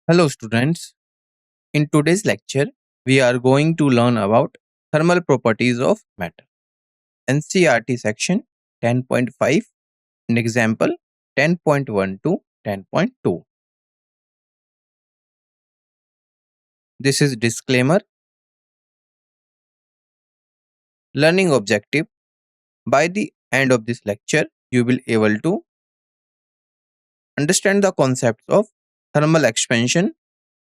Hello students. In today's lecture, we are going to learn about thermal properties of matter. NCERT section 10.5 and example 10.1 to 10.2. This is disclaimer. Learning objective. By the end of this lecture, you will able to understand the concepts of thermal expansion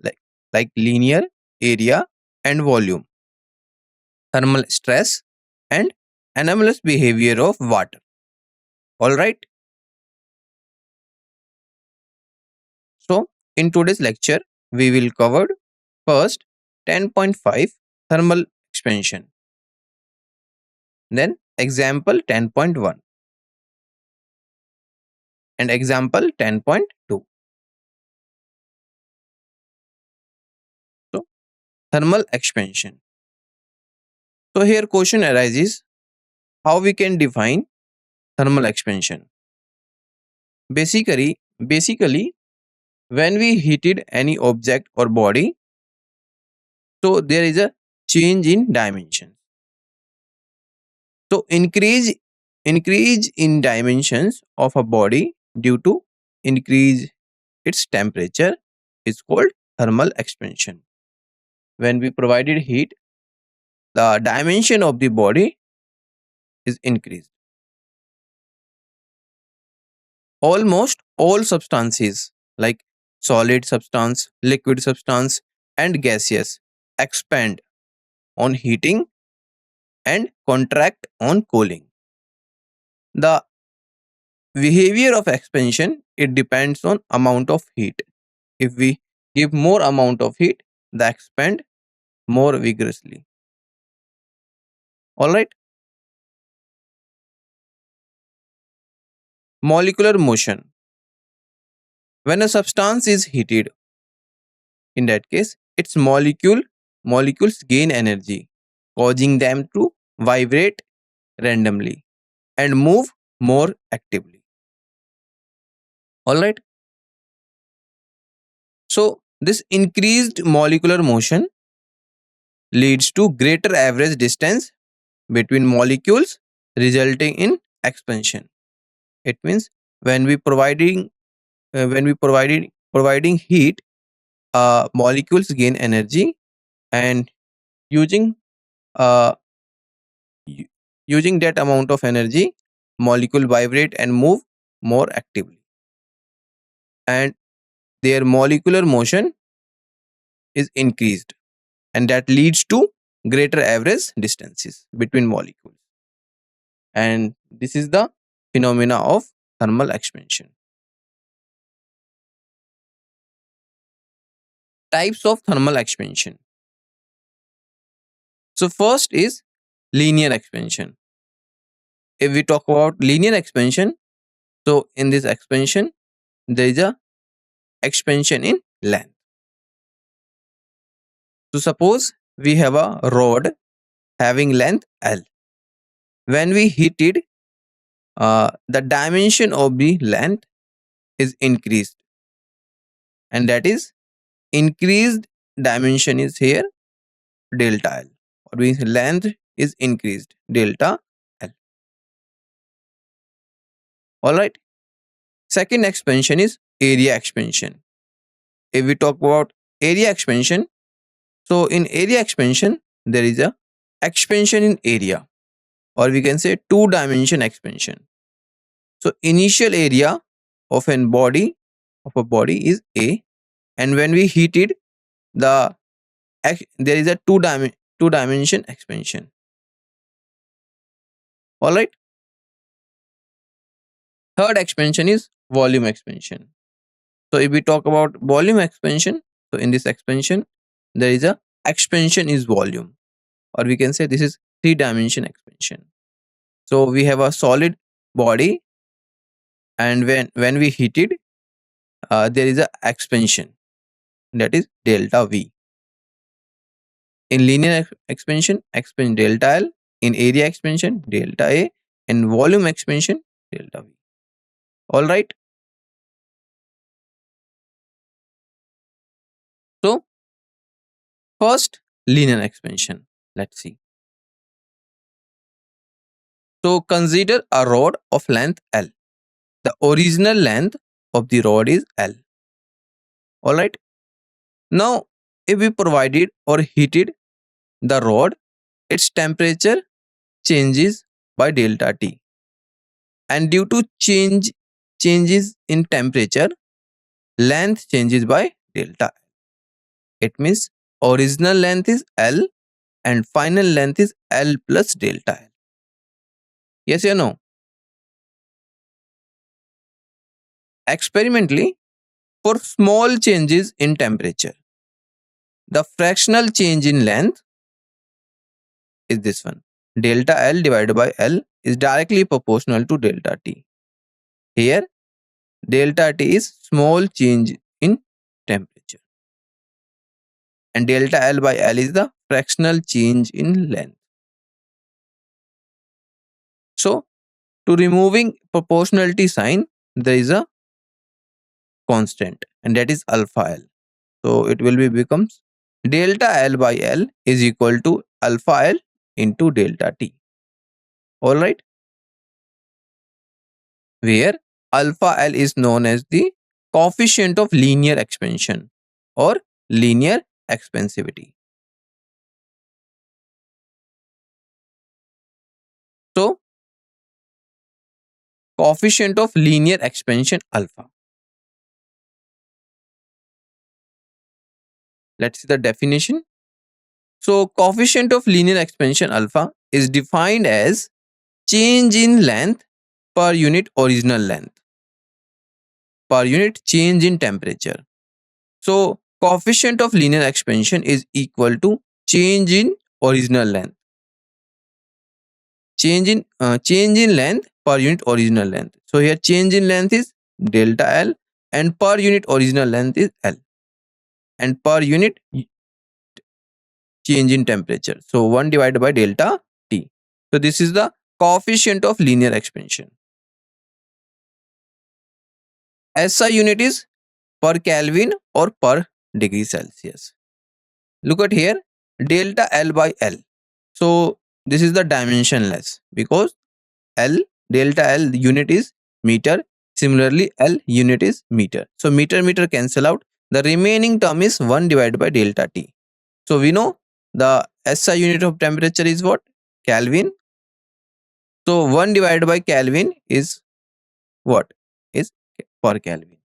like, like linear, area and volume, thermal stress and anomalous behavior of water. All right. So, in today's lecture, we will cover first 10.5 thermal expansion, then example 10.1 and example 10.2. So, thermal expansion. So, here question arises how we can define thermal expansion. Basically, when we heated any object or body, so there is a change in dimension. So, increase in dimensions of a body due to increase its temperature is called thermal expansion. When we provided heat, the dimension of the body is increased. Almost all substances like solid substance, liquid substance and gaseous expand on heating and contract on cooling. The behavior of expansion, it depends on amount of heat. If we give more amount of heat, they expand more vigorously. All right. Molecular motion. When a substance is heated, in that case, its molecules gain energy, causing them to vibrate randomly and move more actively. All right. So this increased molecular motion leads to greater average distance between molecules, resulting in expansion. It means when we providing heat, molecules gain energy, and using uh, u- using that amount of energy, molecule vibrate and move more actively, and their molecular motion is increased, and that leads to greater average distances between molecules. And this is the phenomena of thermal expansion. Types of thermal expansion. So first is linear expansion. If we talk about linear expansion, so in this expansion, there is a expansion in length. So suppose we have a rod having length L. When we heat it, the dimension of the length is increased, and that is increased dimension is here delta L, or means length is increased delta L. All right. Second expansion is area expansion. If we talk about area expansion, so in area expansion, there is a expansion in area, or we can say two-dimension expansion. So initial area of a body is A, and when we heat it, there is a two-dimension expansion. All right. Third expansion is volume expansion. So if we talk about volume expansion, so in this expansion, there is a expansion is volume, or we can say this is three-dimension expansion. So we have a solid body, and when we heat it, there is a expansion, that is delta V. In linear expansion, expand delta L. In area expansion, delta A. In volume expansion, delta V. All right. First, linear expansion. Let's see. So consider a rod of length L. The original length of the rod is L. Alright. Now, if we provided or heated the rod, its temperature changes by delta T. And due to changes in temperature, length changes by delta L. It means original length is L and final length is L plus delta L. Yes or no? Experimentally, for small changes in temperature, the fractional change in length is this one. Delta L divided by L is directly proportional to delta T. Here, delta T is small change in temperature. And delta L by L is the fractional change in length. So, to removing proportionality sign, there is a constant and that is alpha L. So, it will be becomes delta L by L is equal to alpha L into delta T. Alright. Where alpha L is known as the coefficient of linear expansion or linear expansivity. So, coefficient of linear expansion alpha. Let's see the definition. So, coefficient of linear expansion alpha is defined as change in length per unit original length per unit change in temperature. So, coefficient of linear expansion is equal to change in original length. Change in length per unit original length. So here change in length is delta L and per unit original length is L. And per unit change in temperature. So 1 divided by delta T. So this is the coefficient of linear expansion. SI unit is per Kelvin or per degree Celsius. Look at here, delta L by L. So this is the dimensionless because L delta L unit is meter. Similarly, L unit is meter. So meter cancel out. The remaining term is 1 divided by delta T. So we know the SI unit of temperature is what? Kelvin. So 1 divided by Kelvin is what? Is per Kelvin.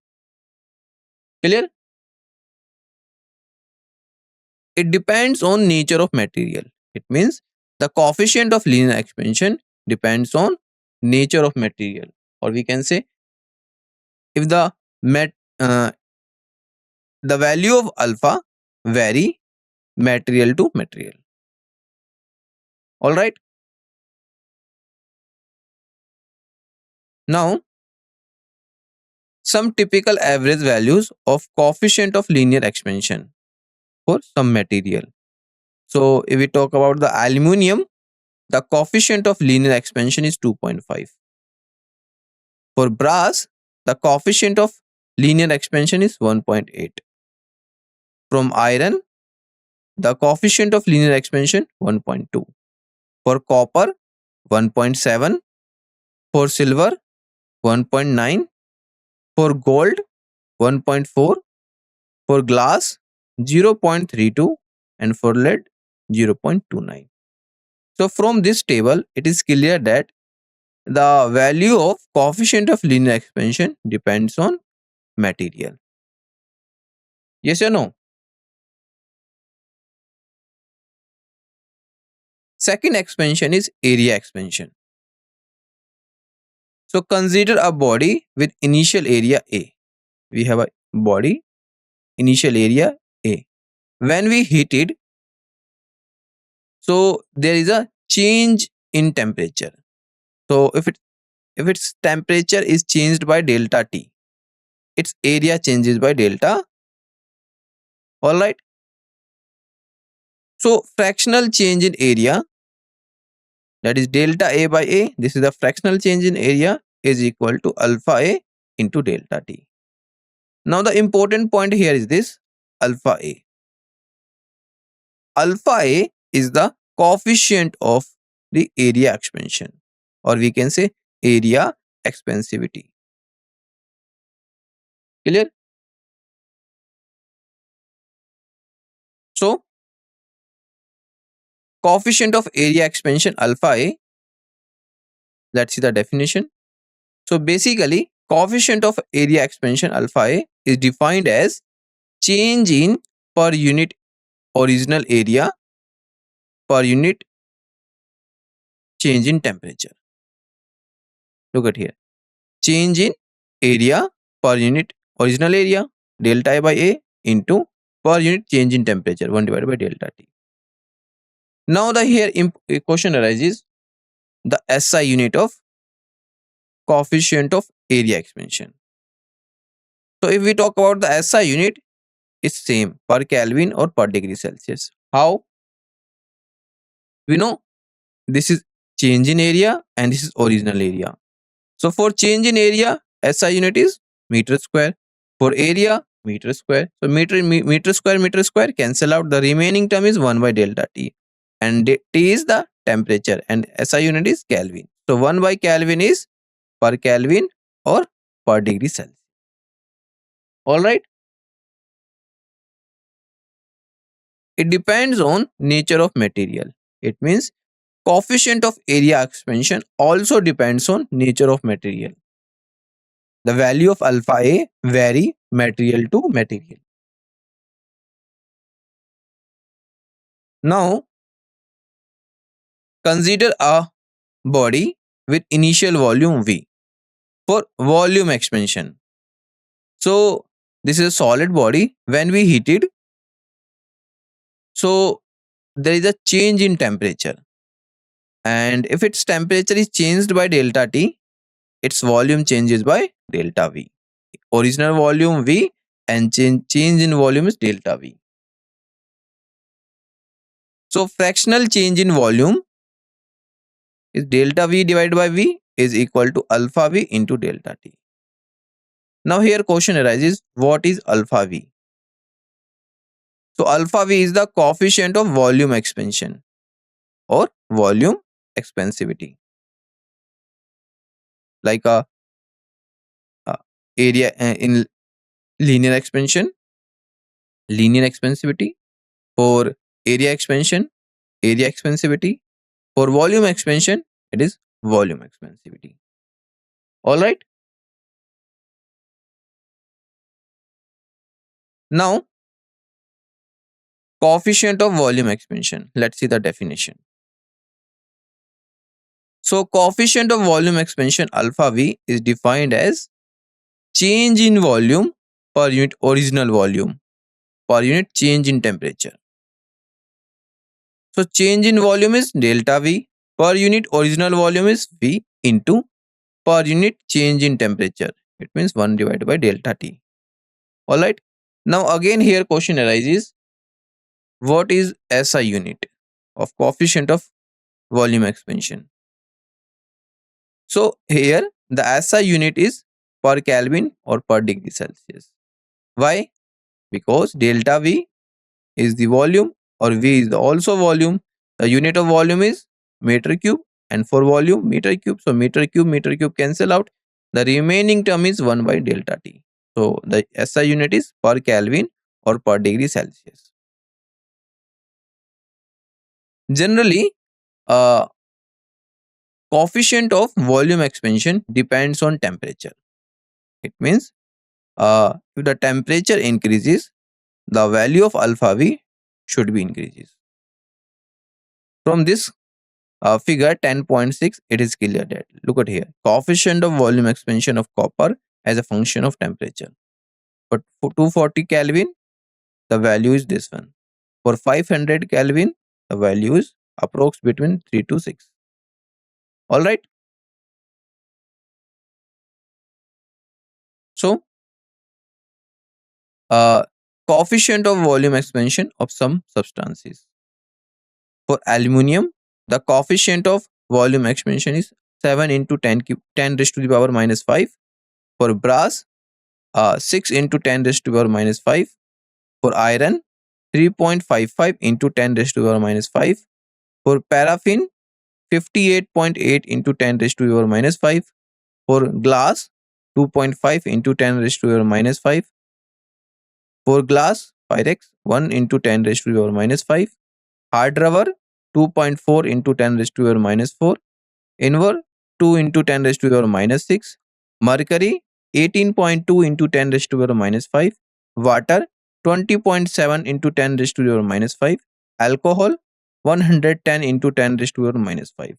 Clear? It depends on nature of material. It means the coefficient of linear expansion depends on nature of material, or we can say if the the value of alpha vary material to material. All right. Now, some typical average values of coefficient of linear expansion for some material. So, if we talk about the aluminum, the coefficient of linear expansion is 2.5. For brass, the coefficient of linear expansion is 1.8. From iron, the coefficient of linear expansion 1.2. For copper, 1.7. For silver, 1.9. For gold, 1.4. For glass, 0.32. And for lead, 0.29. So from this table, it is clear that the value of coefficient of linear expansion depends on material. Yes or no? Second expansion is area expansion. So consider a body with initial area A. We have a body, initial area A. When we heat it, so there is a change in temperature. So if its temperature is changed by delta T, its area changes by delta. All right. So fractional change in area, that is delta A by A. This is the fractional change in area is equal to alpha A into delta T. Now the important point here is this alpha A. alpha A is the coefficient of the area expansion, or we can say area expansivity. Clear? So, coefficient of area expansion alpha A, let's see the definition. So, basically, coefficient of area expansion alpha A is defined as change in per unit original area per unit change in temperature. Look at here. Change in area per unit original area delta A by A into per unit change in temperature 1 divided by delta T. Now the here a question arises, the SI unit of coefficient of area expansion. So if we talk about the SI unit, it's same per Kelvin or per degree Celsius. How? We know this is change in area and this is original area. So for change in area, SI unit is meter square. For area, meter square. So meter square cancel out. The remaining term is 1 by delta T. And T is the temperature and SI unit is Kelvin. So 1 by Kelvin is per Kelvin or per degree Celsius. Alright. It depends on nature of material. It means coefficient of area expansion also depends on nature of material. The value of alpha A vary material to material. Now, consider a body with initial volume V for volume expansion. So, this is a solid body. When we heat it, so there is a change in temperature. And if its temperature is changed by delta T, its volume changes by delta V. Original volume V and change in volume is delta V. So fractional change in volume is delta V divided by V is equal to alpha V into delta T. Now here question arises, what is alpha V? So alpha V is the coefficient of volume expansion or volume expansivity. Like a area in linear expansion, linear expansivity. For area expansion, area expansivity. For volume expansion, it is volume expansivity. Alright. Now, coefficient of volume expansion. Let's see the definition. So, coefficient of volume expansion alpha V is defined as change in volume per unit original volume per unit change in temperature. So, change in volume is delta V per unit original volume is V into per unit change in temperature. It means 1 divided by delta T. Alright. Now, again here question arises, what is SI unit of coefficient of volume expansion? So here the SI unit is per Kelvin or per degree Celsius. Why? Because delta V is the volume or V is the also volume. The unit of volume is meter cube and for volume meter cube. So meter cube cancel out. The remaining term is 1 by delta T. So the SI unit is per Kelvin or per degree Celsius. Generally, coefficient of volume expansion depends on temperature. It means if the temperature increases, the value of alpha V should be increases. From this figure 10.6, it is clear that, look at here, coefficient of volume expansion of copper as a function of temperature. But for 240 Kelvin, the value is this one. For 500 Kelvin, the value is approx between 3 to 6. Alright. So, coefficient of volume expansion of some substances. For aluminium, the coefficient of volume expansion is 7 into 10 raised to the power minus 5. For brass, 6 into 10 raised to the power minus 5. For iron, 3.55 into 10 raised to the power minus 5. For paraffin, 58.8 into 10 raised to the power minus 5. For glass, 2.5 into 10 raised to the power minus 5. For glass, pyrex, 1 into 10 raised to the power minus 5. Hard rubber, 2.4 into 10 raised to the power minus 4. Inver, 2 into 10 raised to the power minus 6. Mercury, 18.2 into 10 raised to the power minus 5. Water, 20.7 into 10 raised to the power minus 5. Alcohol, 110 into 10 raised to the power minus 5.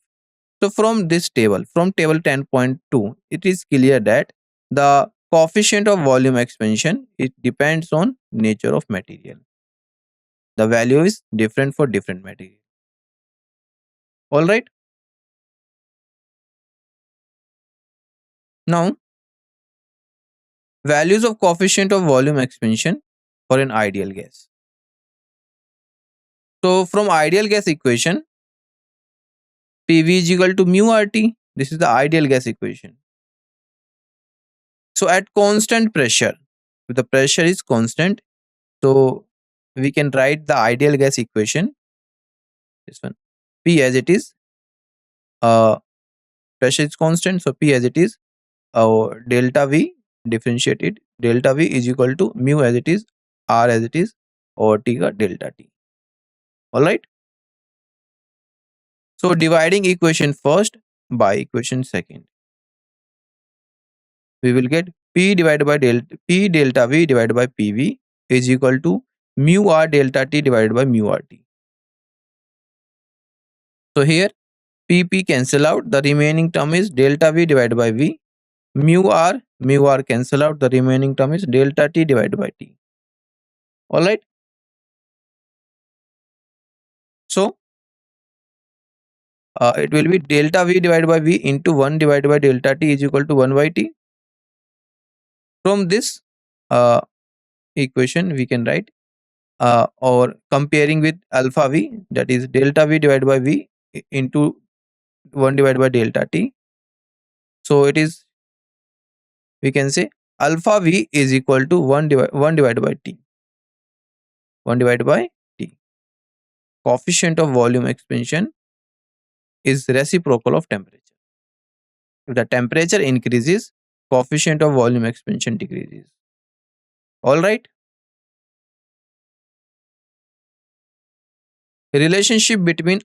So from this table, from table 10.2, it is clear that the coefficient of volume expansion, it depends on nature of material. The value is different for different material. All right. Now, values of coefficient of volume expansion for an ideal gas. So from ideal gas equation, PV is equal to mu RT. This is the ideal gas equation. So at constant pressure, if the pressure is constant, so we can write the ideal gas equation. This one, P as it is. Pressure is constant, so P as it is. Delta V differentiated. Delta V is equal to mu as it is, R as it is, or T का delta T. All right. So dividing equation first by equation second, we will get P divided by delta V divided by PV is equal to mu R delta T divided by mu RT. So here PP cancel out, the remaining term is delta V divided by V. Mu R cancel out, the remaining term is delta T divided by T. All right. So it will be delta V divided by V into 1 divided by delta T is equal to 1 by T. From this equation we can write or comparing with alpha V, that is delta V divided by V into 1 divided by delta T. So it is, we can say alpha V is equal to 1 divided by T. 1 divided by T. Coefficient of volume expansion is reciprocal of temperature. If the temperature increases, coefficient of volume expansion decreases. All right. Relationship between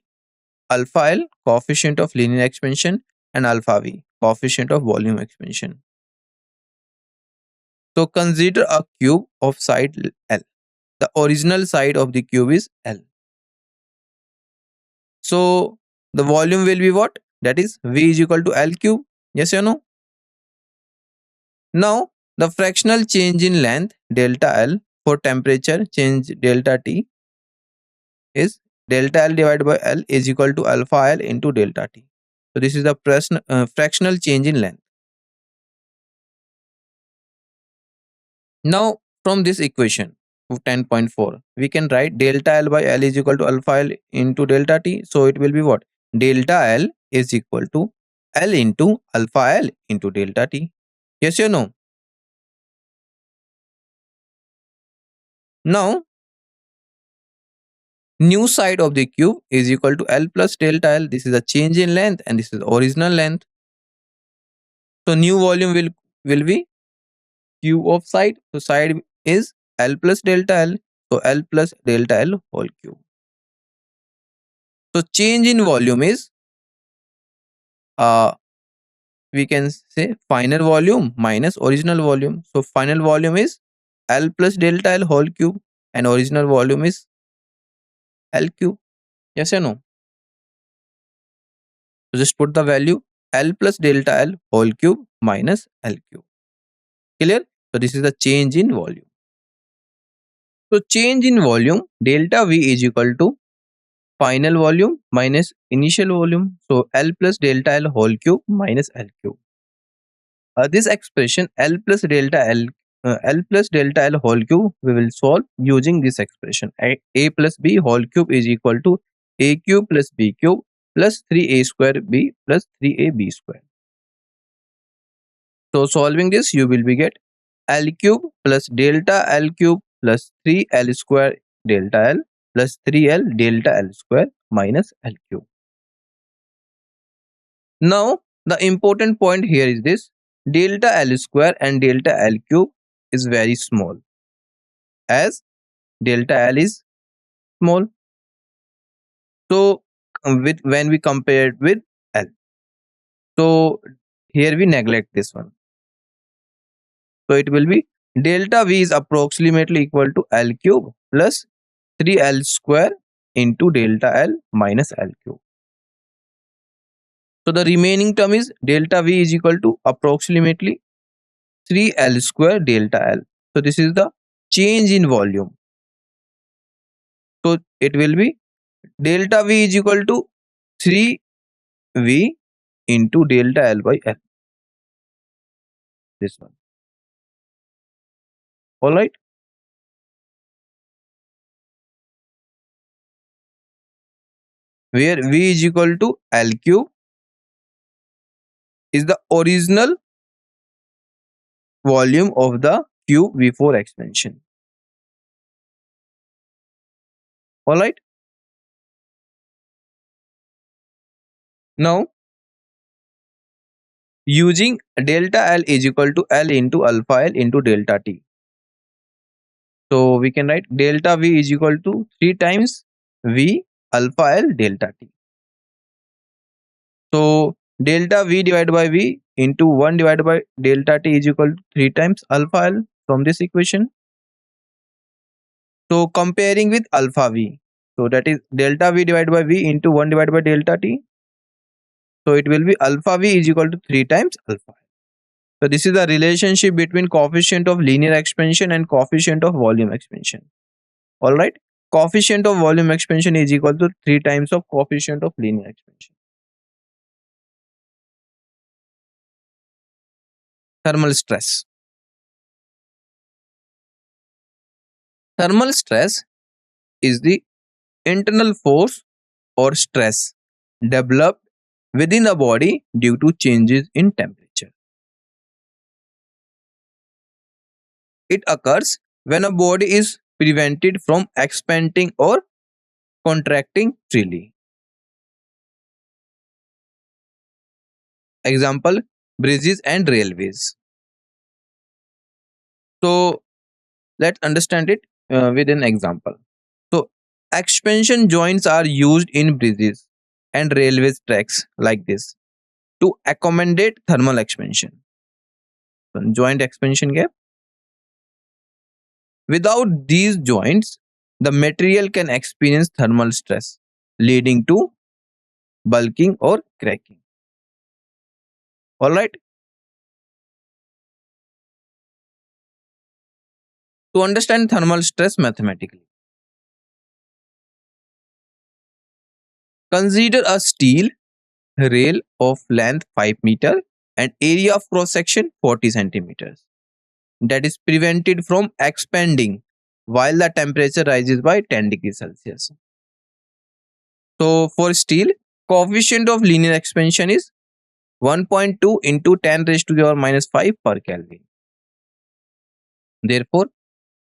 alpha L, coefficient of linear expansion, and alpha V, coefficient of volume expansion. So consider a cube of side L. The original side of the cube is L. So the volume will be what? That is V is equal to L cube. Yes or no? Now the fractional change in length delta L for temperature change delta T is delta L divided by L is equal to alpha L into delta T. So this is the fractional change in length. Now from this equation of 10.4, we can write delta L by L is equal to alpha L into delta T. So it will be what? Delta L is equal to L into alpha L into delta T. Yes or no? Now new side of the cube is equal to L plus delta L. This is a change in length and this is the original length. So new volume will be cube of side. So side is L plus delta L. So L plus delta L whole cube. So change in volume is we can say final volume minus original volume. So final volume is L plus delta L whole cube and original volume is L cube. Yes or no? So just put the value L plus delta L whole cube minus L cube. Clear? So this is the change in volume. So change in volume delta V is equal to final volume minus initial volume. So L plus delta L whole cube minus L cube. This expression L plus delta L whole cube we will solve using this expression. A plus B whole cube is equal to A cube plus B cube plus 3A square B plus 3AB square. So solving this, you will be get L cube plus delta L cube plus 3L square delta L plus 3L delta L square minus L cube. Now, the important point here is this: delta L square and delta L cube is very small, as delta L is small. So, when we compare it with L, so here we neglect this one. So it will be delta V is approximately equal to L cube plus 3L square into delta L minus L cube. So the remaining term is delta V is equal to approximately 3L square delta L. So this is the change in volume. So it will be delta V is equal to 3V into delta L by L. This one. Alright. Where V is equal to L cube is the original volume of the cube before expansion. Alright. Now, using delta L is equal to L into alpha L into delta T. So we can write delta V is equal to 3 times V alpha L delta T. So delta V divided by V into 1 divided by delta T is equal to 3 times alpha L from this equation. So comparing with alpha V, so that is delta V divided by V into 1 divided by delta T. So it will be alpha V is equal to 3 times alpha L. So this is the relationship between coefficient of linear expansion and coefficient of volume expansion. Alright, coefficient of volume expansion is equal to 3 times of coefficient of linear expansion. Thermal stress. Thermal stress is the internal force or stress developed within the body due to changes in temperature. It occurs when a body is prevented from expanding or contracting freely. Example, bridges and railways. So let's understand it with an example. So expansion joints are used in bridges and railway tracks like this to accommodate thermal expansion. So joint expansion gap. Without these joints, the material can experience thermal stress, leading to bulking or cracking. Alright. To understand thermal stress mathematically, consider a steel rail of length 5 meter and area of cross section 40 centimeters that is prevented from expanding while the temperature rises by 10 degrees Celsius. So for steel, coefficient of linear expansion is 1.2 into 10 raised to the power minus 5 per Kelvin. Therefore,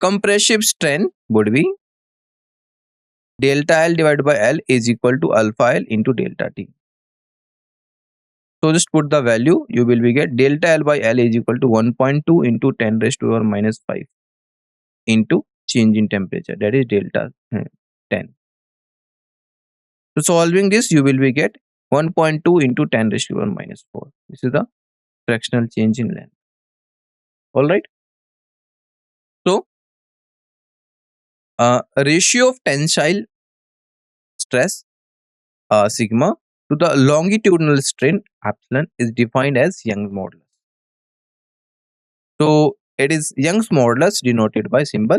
compressive strength would be delta L divided by L is equal to alpha L into delta T. So just put the value, you will be get delta L by L is equal to 1.2 into 10 raised to the power minus 5 into change in temperature, that is delta 10. So solving this, you will be get 1.2 into 10 raised to the power minus 4. This is the fractional change in length. Alright. So ratio of tensile stress sigma to the longitudinal strain epsilon is defined as Young's modulus. So it is Young's modulus denoted by symbol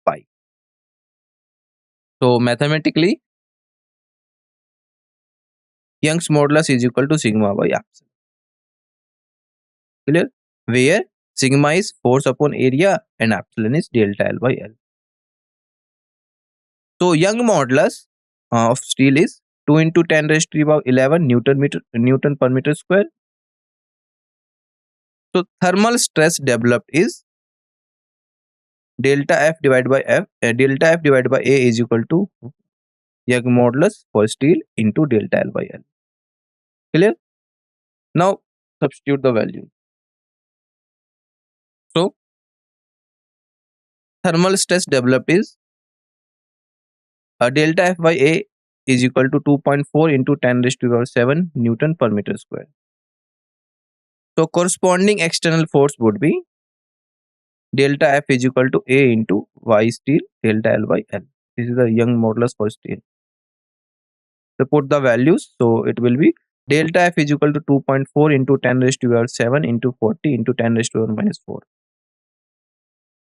pi. So mathematically, Young's modulus is equal to sigma by epsilon. Clear? Where sigma is force upon area and epsilon is delta L by L. So Young's modulus of steel is 2 into 10 raised to the power 11 Newton per meter square. So thermal stress developed is delta F divided by A is equal to Young modulus for steel into delta L by L. Clear? Now substitute the value. So thermal stress developed is delta F by A is equal to 2.4 into 10 raised to the power 7 Newton per meter square. So corresponding external force would be delta F is equal to A into Y steel delta L by L. This is the Young modulus for steel. So put the values. So it will be delta F is equal to 2.4 into 10 raised to the power 7 into 40 into 10 raised to the power minus 4.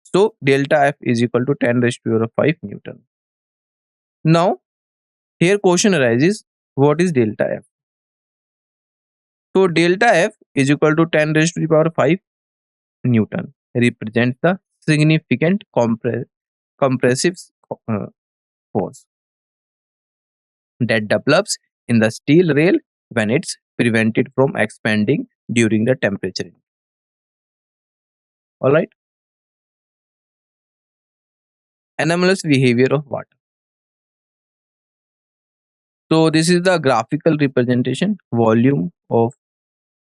So delta F is equal to 10 raised to the power 5 Newton. Now here question arises, what is delta F? So delta F is equal to 10 raised to the power 5 Newton, represents the significant compressive uh, force that develops in the steel rail when it's prevented from expanding during the temperature. Alright. Anomalous behavior of water. So this is the graphical representation, volume of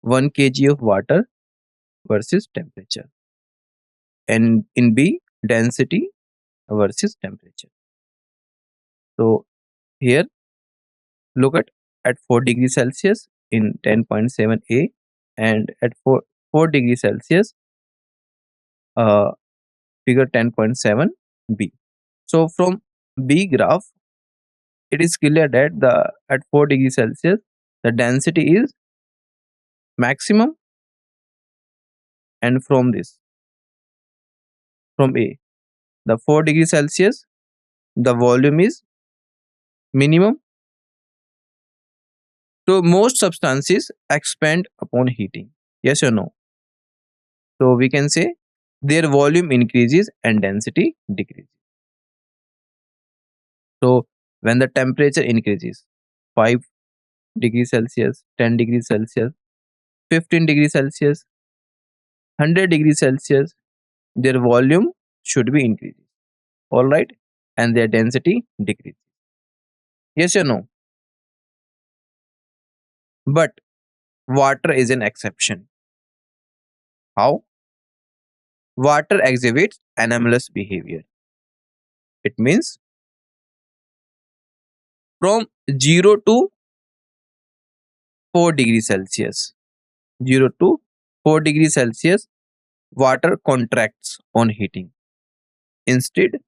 1 kg of water versus temperature. And in B, density versus temperature. So here look at 4 degrees Celsius in 10.7 A and at 4 degrees Celsius figure 10.7 B. So from B graph it is clear that at 4 degrees Celsius the density is maximum, and from A the 4 degrees Celsius the volume is minimum. So most substances expand upon heating, yes or no? So we can say their volume increases and density decreases. So when the temperature increases 5 degrees Celsius, 10 degrees Celsius, 15 degrees Celsius, 100 degrees Celsius, their volume should be increased. Alright, and their density decreases. Yes or no? But water is an exception. How? Water exhibits anomalous behavior. It means from 0 to 4 degrees Celsius, 0 to 4 degrees Celsius, water contracts on heating, instead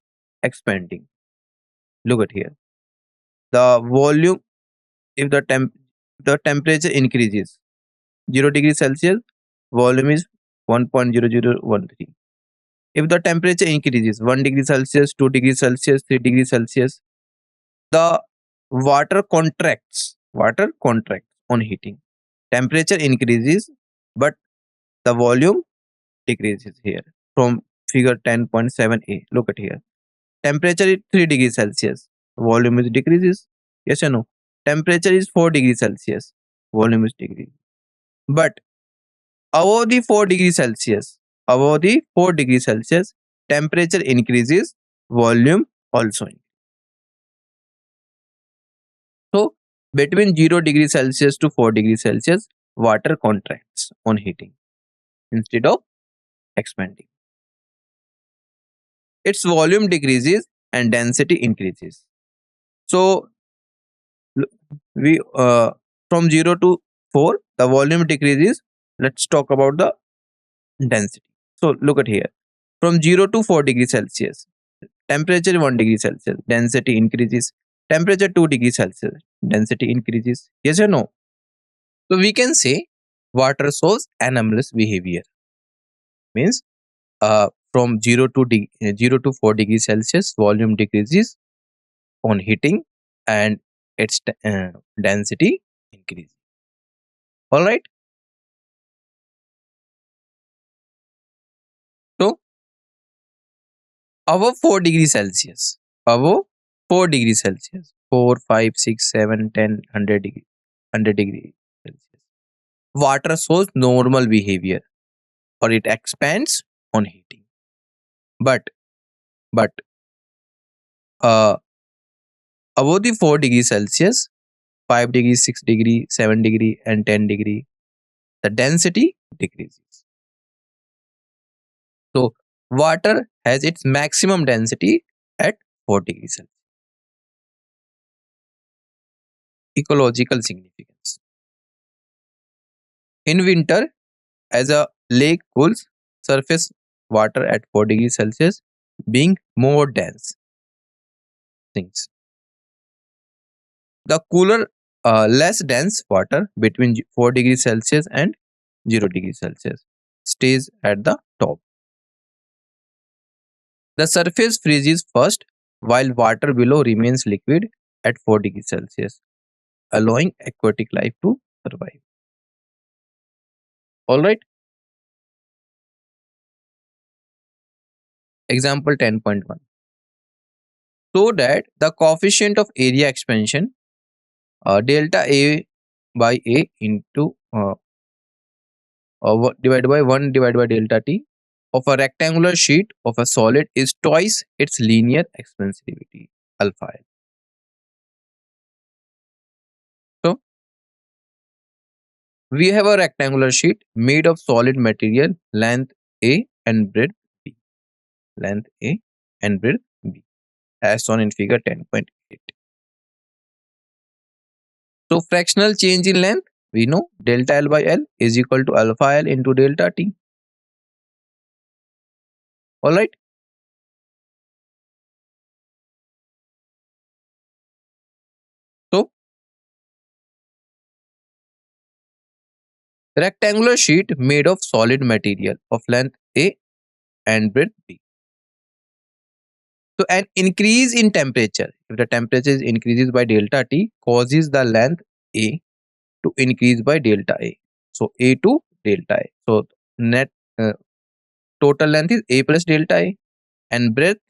expanding. Look at here. The volume, if the temperature increases 0 degrees Celsius, volume is 1.0013. If the temperature increases 1 degree Celsius, 2 degrees Celsius, 3 degrees Celsius, the water contracts on heating. Temperature increases, but the volume decreases here from figure 10.7a. Look at here. Temperature is 3 degrees Celsius. Volume is decreases. Yes or no? Temperature is 4 degrees Celsius. Volume is decreases. But above the 4 degrees Celsius, temperature increases, volume also increases. So between 0 degrees Celsius to 4 degrees Celsius, water contracts on heating instead of expanding. Its volume decreases and density increases. So we from 0 to 4 the volume decreases. Let's talk about the density. So look at here. From 0 to 4 degrees Celsius, temperature 1 degree Celsius, density increases. Temperature 2 degrees Celsius, density increases. Yes or no? So we can say water shows anomalous behavior. Means from 0 to 4 degrees Celsius, volume decreases on heating and its density increases. All right. So above 4 degrees Celsius, above 4 degrees Celsius, 4, 5, 6, 7, 10, 100 degrees, 100 degrees Celsius, water shows normal behavior or it expands on heating. But But uh, above the 4 degrees Celsius, 5 degrees, 6 degree, 7 degree, and 10 degree, the density decreases. So water has its maximum density at 4 degrees Celsius. Ecological significance. In winter, as a lake cools, surface water at 4 degrees Celsius being more dense things. The cooler, less dense water between 4 degrees Celsius and 0 degrees Celsius stays at the top. The surface freezes first while water below remains liquid at 4 degrees Celsius, allowing aquatic life to survive. Alright, example 10.1. So that the coefficient of area expansion delta A by A into divided by 1 divided by delta T of a rectangular sheet of a solid is twice its linear expansivity alpha L. So we have a rectangular sheet made of solid material length A and breadth B. Length A and breadth B as shown in figure 10.8. So fractional change in length, we know delta L by L is equal to alpha L into delta T. Alright. So rectangular sheet made of solid material of length A and breadth B. So an increase in temperature, if the temperature is increases by delta T, causes the length A to increase by delta A. So A to delta A. So net total length is A plus delta A and breadth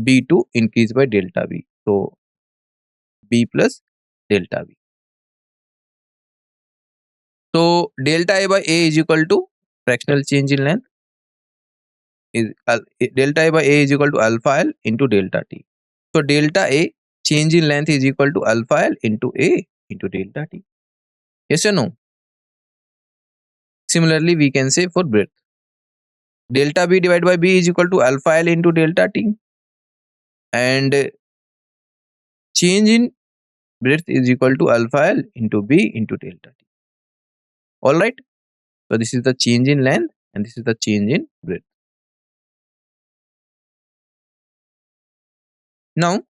B to increase by delta B. So B plus delta B. So delta A by A is equal to fractional change in length is delta A by A is equal to alpha L into delta T. So delta A change in length is equal to alpha L into A into delta T. Yes or no? Similarly, we can say for breadth. Delta B divided by B is equal to alpha L into delta T. And change in breadth is equal to alpha L into B into delta T. Alright. So this is the change in length and this is the change in breadth. Now,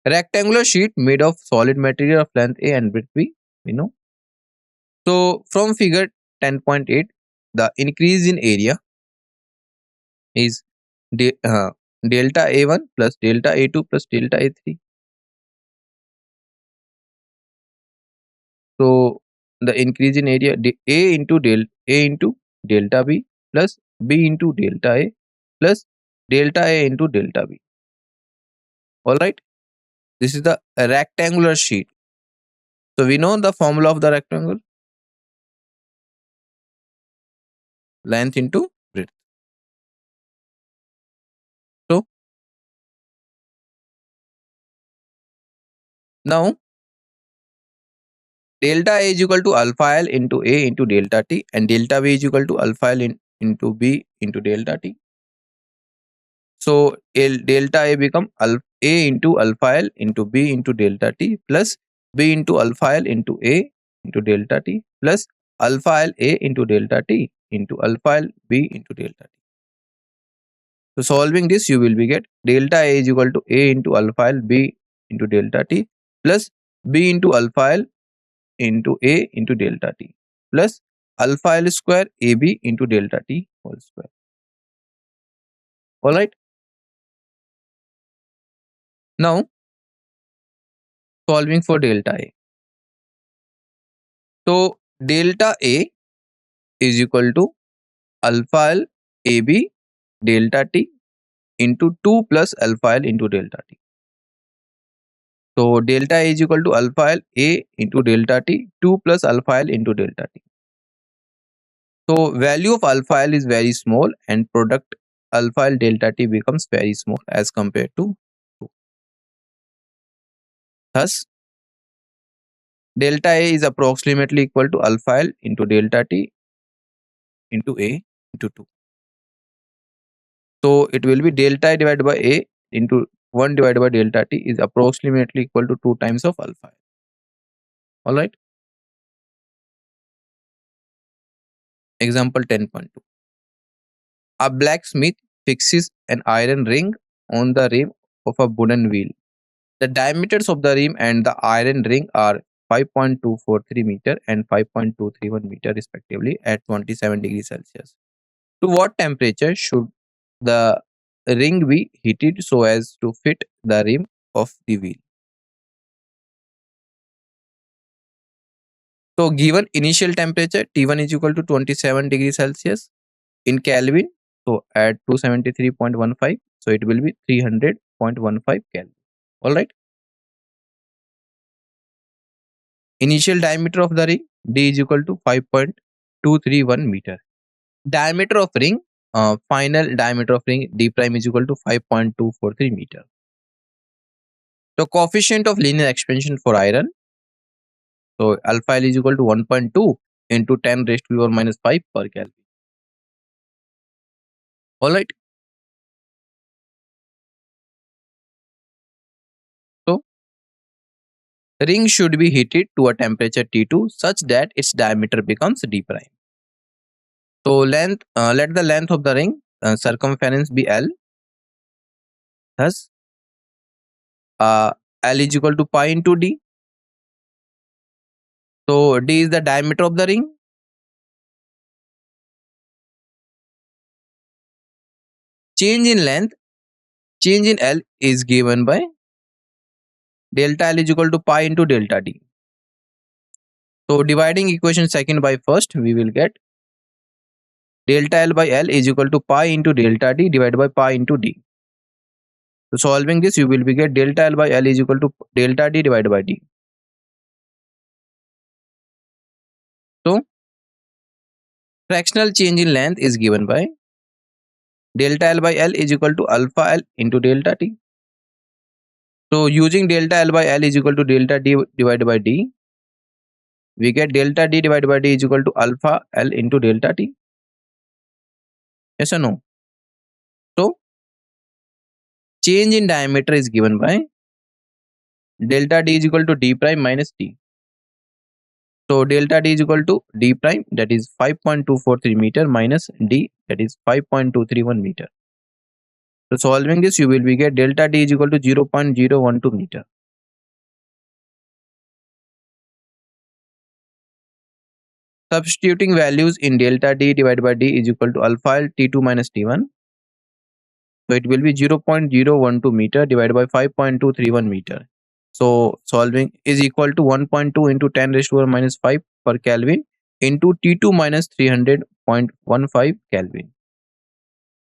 rectangular sheet made of solid material of length A and breadth B, we know. So from figure 10.8, the increase in area is delta A1 plus delta A2 plus delta A3. So the increase in area A into delta B plus B into delta A plus delta A into delta B. Alright, this is the rectangular sheet. So we know the formula of the rectangle, length into breadth. So now delta A is equal to alpha L into A into delta T and delta B is equal to alpha L into B into delta T. So delta A become A into alpha L into B into delta T plus B into alpha L into A into delta T plus alpha L A into delta T into alpha L B into delta T. So solving this, you will be get delta A is equal to A into alpha L B into delta T plus B into alpha L into A into delta T plus alpha L square AB into delta T whole square. Alright. Now solving for delta A. So delta A is equal to alpha L AB delta T into 2 plus alpha L into delta T. So delta A is equal to alpha L A into delta T 2 plus alpha L into delta T. So value of alpha L is very small and product alpha L delta T becomes very small as compared to 2. Thus, delta A is approximately equal to alpha L into delta T into A into 2. So it will be delta A divided by A into 1 divided by delta T is approximately equal to 2 times of alpha L. Alright. Example 10.2. A blacksmith fixes an iron ring on the rim of a wooden wheel. The diameters of the rim and the iron ring are 5.243 meter and 5.231 meter respectively at 27 degrees Celsius. To what temperature should the ring be heated so as to fit the rim of the wheel? So given initial temperature T1 is equal to 27 degrees Celsius in Kelvin. So at 273.15, so it will be 300.15 Kelvin. Alright. Initial diameter of the ring D is equal to 5.231 meter. Diameter of ring, final diameter of ring D prime is equal to 5.243 meter. So coefficient of linear expansion for iron, so alpha L is equal to 1.2 into 10 raised to the power minus 5 per Kelvin. Alright. So ring should be heated to a temperature T2 such that its diameter becomes D prime. So length, let the length of the ring circumference be L. Thus, L is equal to pi into D. So D is the diameter of the ring. Change in length, change in L is given by delta L is equal to pi into delta D. So dividing equation second by first, we will get delta L by L is equal to pi into delta D divided by pi into D. So solving this, you will be get delta L by L is equal to delta D divided by D. So fractional change in length is given by delta L by L is equal to alpha L into delta T. So using delta L by L is equal to delta D divided by D, we get delta D divided by D is equal to alpha L into delta T. Yes or no? So change in diameter is given by delta D is equal to D prime minus T. So delta D is equal to D prime, that is 5.243 meter, minus D, that is 5.231 meter. So solving this, you will be get delta D is equal to 0.012 meter. Substituting values in delta D divided by D is equal to alpha L T2 minus T1. So it will be 0.012 meter divided by 5.231 meter. So solving is equal to 1.2 into 10 raised to the power minus 5 per Kelvin into T2 minus 300.15 Kelvin.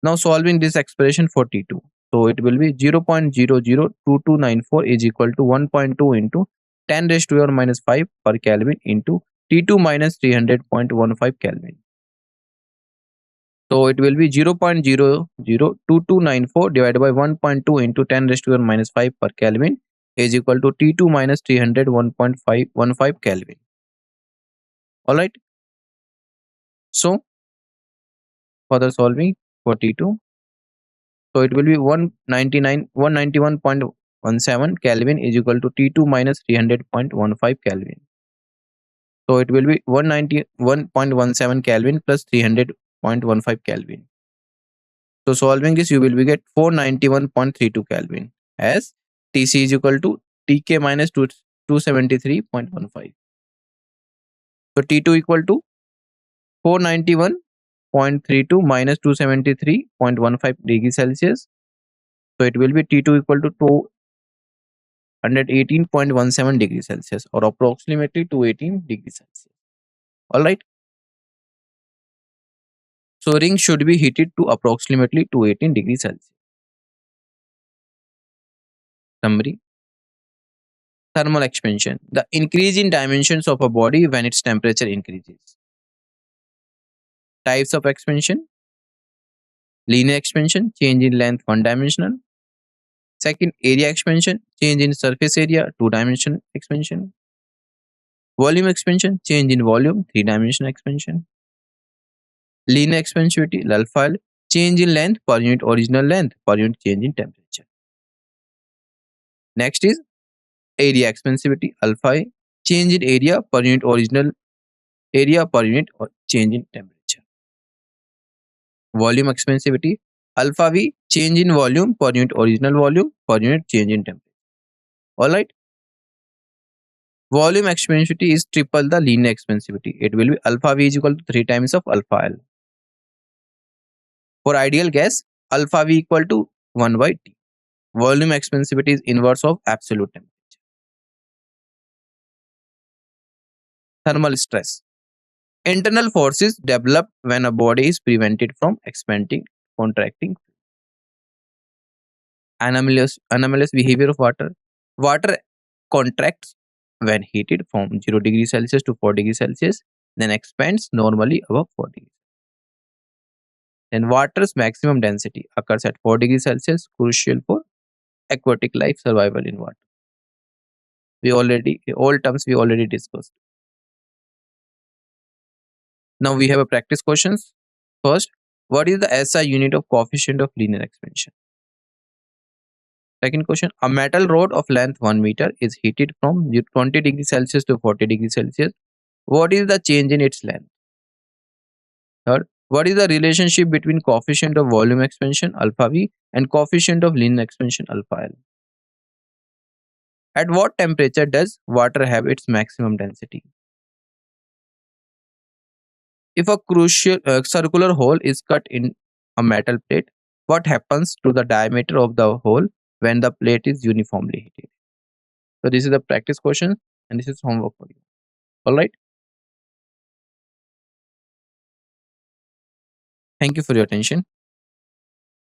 Now solving this expression for T2. So it will be 0.002294 is equal to 1.2 into 10 raised to the power minus 5 per Kelvin into T2 minus 300.15 Kelvin. So it will be 0.002294 divided by 1.2 into 10 raised to the power minus 5 per Kelvin is equal to T2 minus 301.515 Kelvin. Alright. So further solving for T2. So it will be 191.17 Kelvin is equal to T2 minus 300.15 Kelvin. So it will be 191.17 Kelvin plus 300.15 Kelvin. So solving this, you will be get 491.32 Kelvin as Tc is equal to Tk minus 273.15. So T2 equal to 491.32 minus 273.15 degrees Celsius. So it will be T2 equal to 218.17 degrees Celsius or approximately 218 degrees Celsius. Alright. So ring should be heated to approximately 218 degrees Celsius. Summary. Thermal expansion. The increase in dimensions of a body when its temperature increases. Types of expansion. Linear expansion, change in length, one dimensional. Second, area expansion, change in surface area, two dimensional expansion. Volume expansion, change in volume, three dimensional expansion. Linear expansivity, alpha, change in length per unit original length per unit change in temperature. Next is area expansivity, alpha A, change in area per unit original area per unit or change in temperature. Volume expansivity, alpha V, change in volume per unit original volume per unit change in temperature. Alright. Volume expansivity is triple the linear expansivity. It will be alpha V is equal to 3 times of alpha L. For ideal gas, alpha V equal to 1 by T. Volume expansivity is inverse of absolute temperature. Thermal stress. Internal forces develop when a body is prevented from expanding, contracting. Anomalous behavior of water. Water contracts when heated from 0 degrees Celsius to 4 degrees Celsius, then expands normally above 4 degrees. Then water's maximum density occurs at 4 degrees Celsius, crucial for aquatic life survival in water. All terms we already discussed. Now we have a practice questions. First, what is the SI unit of coefficient of linear expansion? Second question, a metal rod of length 1 meter is heated from 20 degrees Celsius to 40 degrees Celsius. What is the change in its length? Third, what is the relationship between coefficient of volume expansion alpha V and coefficient of linear expansion alpha L? At what temperature does water have its maximum density? If a circular hole is cut in a metal plate, what happens to the diameter of the hole when the plate is uniformly heated? So this is the practice question and this is homework for you. All right. Thank you for your attention.